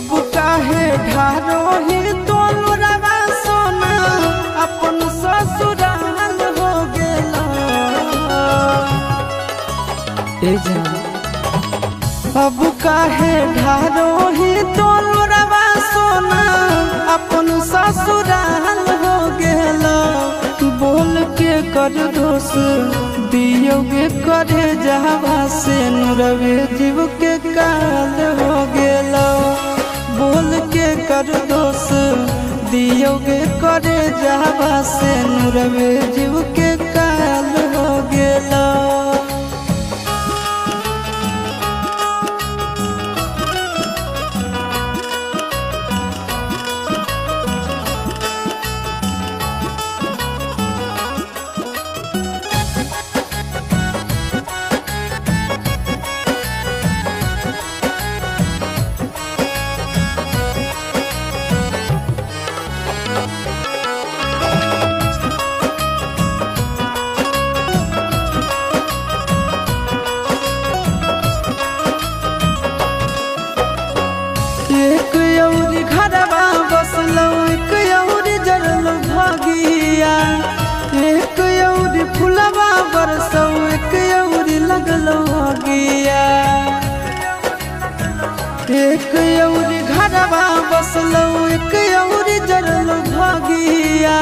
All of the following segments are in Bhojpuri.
अब काहे ढारो ही तोलुरवा सोना अपन ससुराल हो गेला। ए जान अब काहे ढारो ही तोलुरवा सोना अपन ससुराल हो गेला। बोल के कर दोष दियोगे करे जहवा से नुरवे जीव के काल हो गेला। बोल के कर दोष दियोगे करे जहवा से नुरवे जीव के काल हो गेला। एक औरी घरवा बसलौ एक औरी जरल भागिया। एक औरी फुलवा बरसौ एक औरी लगलौ आगिया। एक औरी घरवा बसलौ एक औरी जरल भागिया।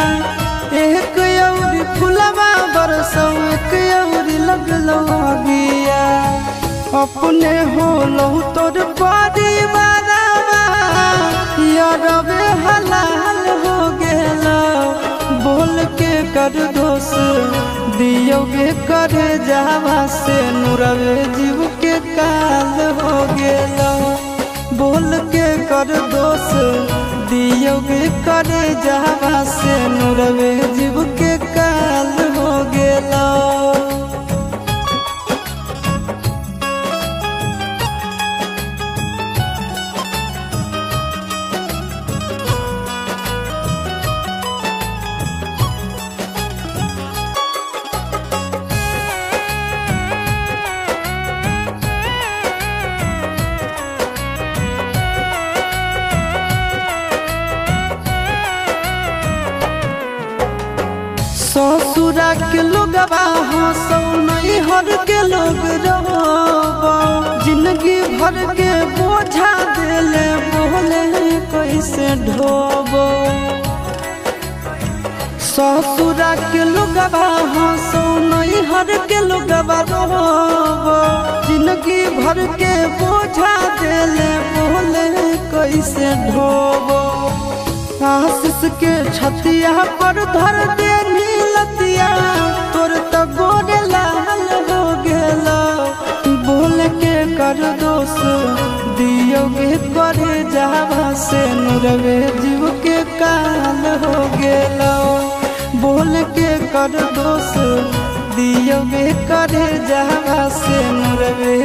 एक औरी फुलवा बरसौ एक औरी लगलौ आगिया। अपने होलौ तोर परिवार यारवे हलाल हो गेला। बोल के कर दोष दियोगे करे जावा से नुरवे जीव के काल हो गेला। बोल के कर दोष दियोगे करे जावा से नुरवे जीव के काल हो गेला। ससुरा के लोगवा हंसौ नैहर के लोग रोबो। जिंदगी भर के बोझा देले बोले कैसे ढोबो। ससुरा के लोगवा हंसौ नैहर के लोगवा रोबो। जिंदगी भर के बोझा देले बोले कैसे ढोबो। आशीष के छतिया पर धर दे नीलतिया तोर तो गोरे लाल हो गेला। बोल के कर दोष दियोगे करे जावा से नुरवे जीव के काल हो गेला। बोल के कर दोष दियोगे करे जावा से नुरवे